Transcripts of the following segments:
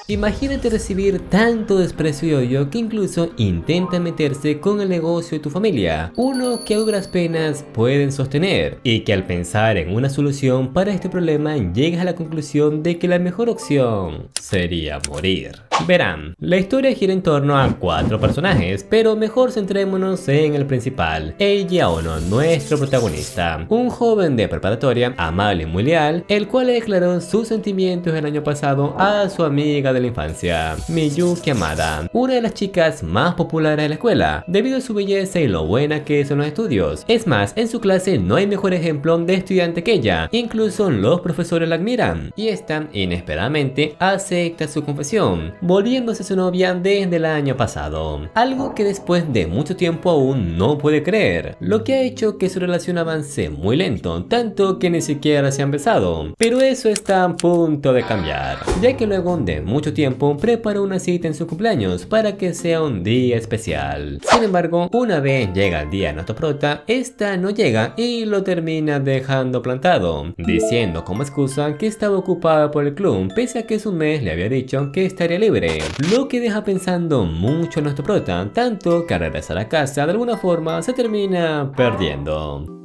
Imagínate recibir tanto desprecio y odio que incluso intentan meterse con el negocio de tu familia, uno que a duras penas pueden sostener, y que al pensar en una solución para este problema llegas a la conclusión de que la mejor opción sería morir. Verán, la historia gira en torno a 4 personajes, pero mejor centrémonos en el principal, Eiji Aono, nuestro protagonista, un joven de preparatoria, amable y muy leal, el cual le declaró sus sentimientos el año pasado a su amiga de la infancia, Miyuki Hamada, una de las chicas más populares de la escuela, debido a su belleza y lo buena que es en los estudios. Es más, en su clase no hay mejor ejemplo de estudiante que ella, incluso los profesores la admiran, y esta inesperadamente acepta su confesión, volviéndose su novia desde el año pasado, algo que después de mucho tiempo aún no puede creer, lo que ha hecho que su relación avance muy lento, tanto que ni siquiera se han besado. Pero eso está a punto de cambiar, ya que luego de mucho tiempo preparó una cita en su cumpleaños para que sea un día especial. Sin embargo, una vez llega el día de nuestro prota, esta no llega y lo termina dejando plantado, diciendo como excusa que estaba ocupada por el club, pese a que su mes le había dicho que estaría libre, lo que deja pensando mucho a nuestro prota, tanto que al regresar a casa de alguna forma se termina perdiendo,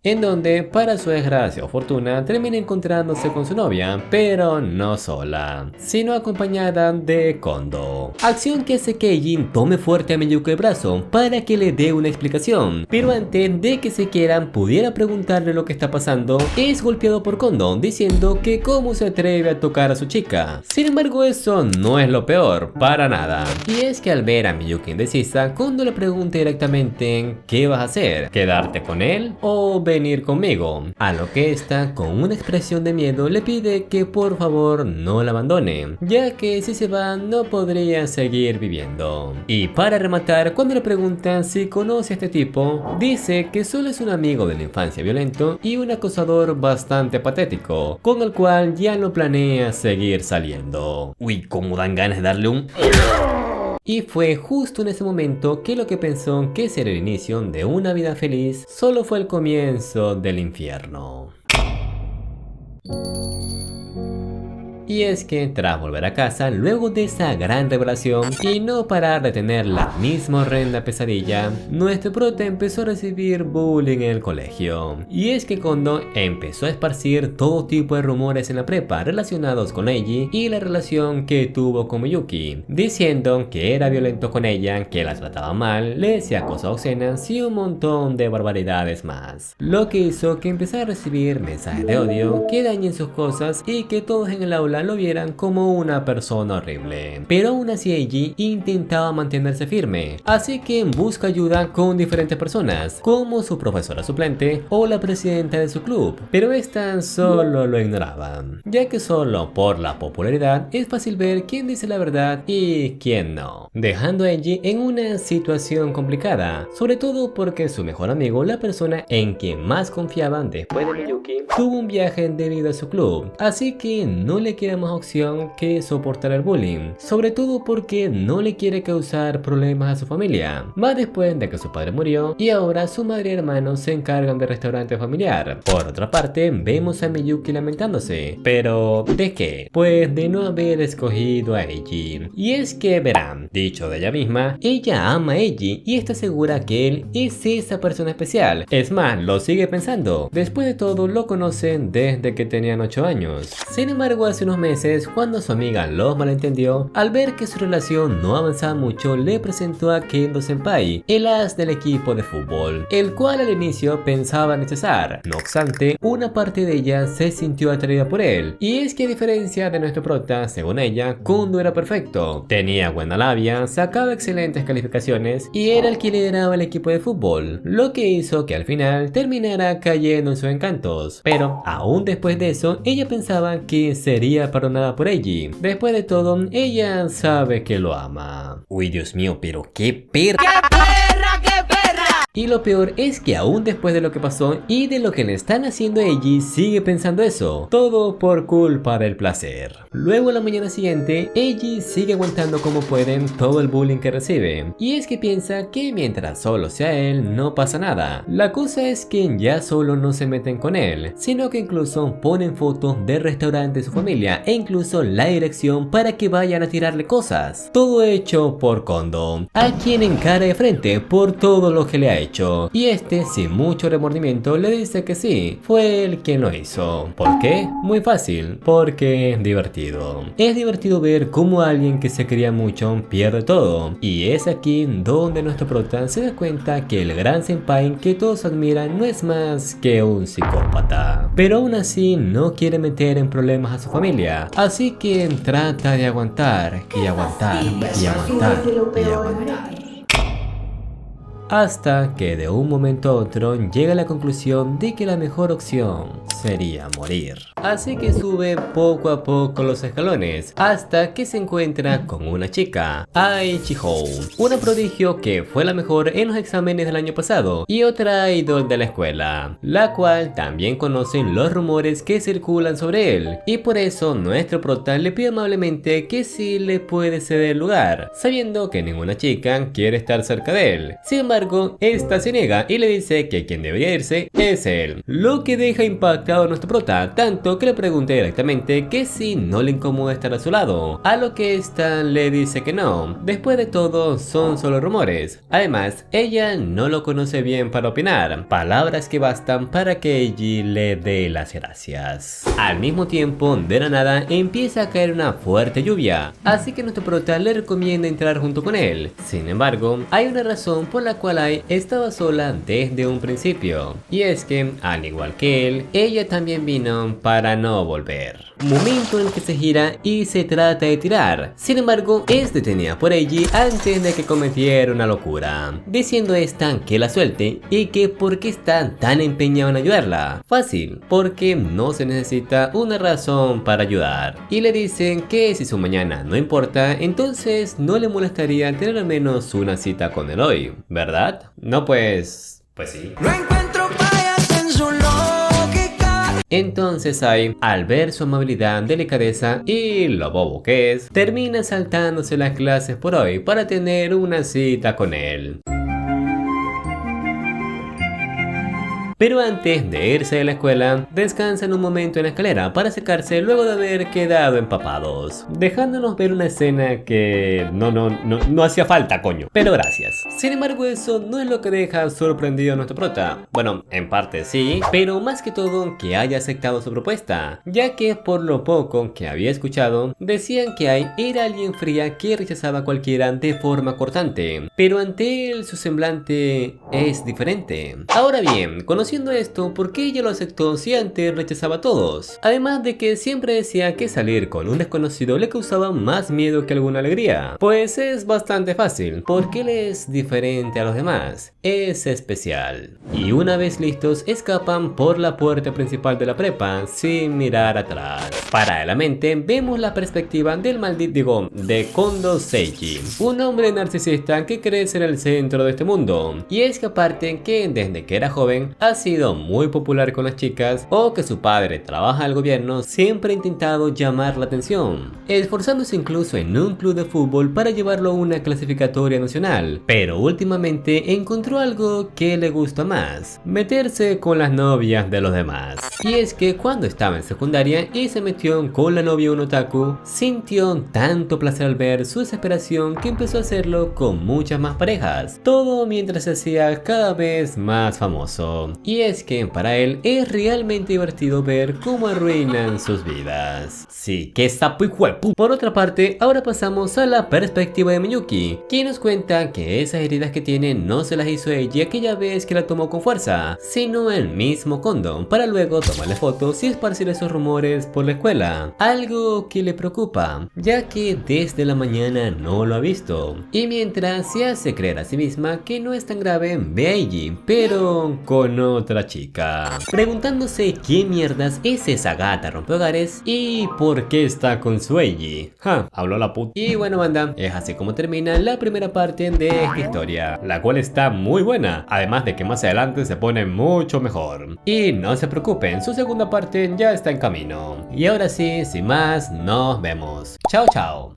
en donde, para su desgracia o fortuna, termina encontrándose con su novia, pero no sola, sino acompañada de Kondo. Acción que hace que Eiji tome fuerte a Miyuki el brazo para que le dé una explicación, pero antes de que siquiera pudiera preguntarle lo que está pasando, es golpeado por Kondo, diciendo que cómo se atreve a tocar a su chica. Sin embargo, eso no es lo peor, para nada. Y es que al ver a Miyuki indecisa, Kondo le pregunta directamente ¿qué vas a hacer? ¿Quedarte con él o venir conmigo? A lo que esta, con una expresión de miedo, le pide que por favor no la abandone, ya que si se va no podría seguir viviendo. Y para rematar, cuando le preguntan si conoce a este tipo, dice que solo es un amigo de la infancia violento y un acosador bastante patético, con el cual ya no planea seguir saliendo. Uy, cómo dan ganas de darle un... Y fue justo en ese momento que lo que pensó que sería el inicio de una vida feliz solo fue el comienzo del infierno. Y es que tras volver a casa, luego de esa gran revelación y no parar de tener la misma horrenda pesadilla, nuestro prota empezó a recibir bullying en el colegio. Y es que Kondo empezó a esparcir todo tipo de rumores en la prepa relacionados con Eiji y la relación que tuvo con Miyuki, diciendo que era violento con ella, que la trataba mal, le decía cosas obscenas y un montón de barbaridades más, lo que hizo que empezara a recibir mensajes de odio, que dañen sus cosas y que todos en el aula lo vieran como una persona horrible. Pero aún así Eiji intentaba mantenerse firme, así que busca ayuda con diferentes personas, como su profesora suplente o la presidenta de su club, pero estas solo lo ignoraban, ya que solo por la popularidad es fácil ver quién dice la verdad y quién no, dejando a Eiji en una situación complicada, sobre todo porque su mejor amigo, la persona en quien más confiaban después de Miyuki, tuvo un viaje debido a su club, así que no le queda más opción que soportar el bullying, sobre todo porque no le quiere causar problemas a su familia, más después de que su padre murió y ahora su madre y hermano se encargan del restaurante familiar. Por otra parte, vemos a Miyuki lamentándose, pero ¿de qué? Pues de no haber escogido a Eiji. Y es que verán, dicho de ella misma, ella ama a Eiji y está segura que él es esa persona especial, es más, lo sigue pensando, después de todo lo conocen desde que tenían 8 años. Sin embargo, hace unos meses, cuando su amiga los malentendió, al ver que su relación no avanzaba mucho, le presentó a Kendo Senpai, el as del equipo de fútbol, el cual al inicio pensaba rechazar. No obstante, una parte de ella se sintió atraída por él, y es que a diferencia de nuestro prota, según ella, Kondo era perfecto, tenía buena labia, sacaba excelentes calificaciones y era el que lideraba el equipo de fútbol, lo que hizo que al final terminara cayendo en sus encantos. Pero aún después de eso, ella pensaba que sería perdonada por Eiji. Después de todo, ella sabe que lo ama. Uy, Dios mío, pero qué perra. ¡Qué perra, qué perra! Y lo peor es que aún después de lo que pasó y de lo que le están haciendo a Eiji, sigue pensando eso, todo por culpa del placer. Luego la mañana siguiente, Eiji sigue aguantando como pueden todo el bullying que recibe, y es que piensa que mientras solo sea él no pasa nada. La cosa es que ya solo no se meten con él, sino que incluso ponen fotos del restaurante de su familia e incluso la dirección para que vayan a tirarle cosas. Todo hecho por Kondo, a quien encara de frente por todo lo que le ha hecho, y este sin mucho remordimiento le dice que sí, fue él quien lo hizo. ¿Por qué? Muy fácil, porque es divertido. Es divertido ver cómo alguien que se quería mucho pierde todo, y es aquí donde nuestro prota se da cuenta que el gran senpai que todos admiran no es más que un psicópata. Pero aún así no quiere meter en problemas a su familia, así que trata de aguantar y aguantar y aguantar y aguantar. Hasta que de un momento a otro llega a la conclusión de que la mejor opción sería morir. Así que sube poco a poco los escalones hasta que se encuentra con una chica, Ai Chihou, una prodigio que fue la mejor en los exámenes del año pasado y otra idol de la escuela, la cual también conocen los rumores que circulan sobre él, y por eso nuestro prota le pide amablemente que si le puede ceder el lugar, sabiendo que ninguna chica quiere estar cerca de él. Sin embargo, esta se niega y le dice que quien debería irse es él, lo que deja impactado a nuestro prota, tanto que le pregunta directamente que si no le incomoda estar a su lado, a lo que esta le dice que no, después de todo son solo rumores. Además, ella no lo conoce bien para opinar, palabras que bastan para que Eiji le dé las gracias. Al mismo tiempo, de la nada empieza a caer una fuerte lluvia, así que nuestro prota le recomienda entrar junto con él. Sin embargo, hay una razón por la cual Ai estaba sola desde un principio, y es que, al igual que él, ella también vino para no volver. Momento en el que se gira y se trata de tirar. Sin embargo, es detenida por Eiji antes de que cometiera una locura, diciendo a esta que la suelte y que por qué está tan empeñado en ayudarla. Fácil, porque no se necesita una razón para ayudar. Y le dicen que si su mañana no importa, entonces no le molestaría tener al menos una cita con él hoy, ¿verdad? No, pues sí. No encuentro fallas en su lógica. Entonces Ai, al ver su amabilidad, delicadeza y lo bobo que es, termina saltándose las clases por hoy para tener una cita con él. Pero antes de irse de la escuela, descansan un momento en la escalera para secarse luego de haber quedado empapados, dejándonos ver una escena que no hacía falta, coño, pero gracias. Sin embargo, eso no es lo que deja sorprendido a nuestro prota. Bueno, en parte sí, pero más que todo que haya aceptado su propuesta, ya que por lo poco que había escuchado, decían que Ai era alguien fría que rechazaba a cualquiera de forma cortante, pero ante él su semblante es diferente. Ahora bien, conociendo esto, ¿por qué ella lo aceptó si antes rechazaba a todos? Además de que siempre decía que salir con un desconocido le causaba más miedo que alguna alegría. Pues es bastante fácil, porque él es diferente a los demás, es especial. Y una vez listos, escapan por la puerta principal de la prepa sin mirar atrás. Paralelamente, vemos la perspectiva del maldito de Kondo Seiji, un hombre narcisista que cree ser el centro de este mundo. Y es que aparte que desde que era joven, ha sido muy popular con las chicas, o que su padre trabaja al gobierno, siempre ha intentado llamar la atención, esforzándose incluso en un club de fútbol para llevarlo a una clasificatoria nacional. Pero últimamente encontró algo que le gusta más: meterse con las novias de los demás. Y es que cuando estaba en secundaria y se metió con la novia un otaku, sintió tanto placer al ver su desesperación que empezó a hacerlo con muchas más parejas, todo mientras se hacía cada vez más famoso. Y es que para él es realmente divertido ver cómo arruinan sus vidas. Sí, que sapo y juepu. Por otra parte, ahora pasamos a la perspectiva de Miyuki, quien nos cuenta que esas heridas que tiene no se las hizo ella aquella vez que la tomó con fuerza, sino el mismo Kondo, para luego tomarle fotos y esparcir esos rumores por la escuela, algo que le preocupa, ya que desde la mañana no lo ha visto. Y mientras se hace creer a sí misma que no es tan grave, ve a Eiji, pero conoce otra chica, preguntándose qué mierdas es esa gata rompehogares y por qué está con su Eiji. Habló la puta. Y bueno, banda, es así como termina la primera parte de esta historia, la cual está muy buena, además de que más adelante se pone mucho mejor. Y no se preocupen, su segunda parte ya está en camino. Y ahora sí, sin más, nos vemos. Chao, chao.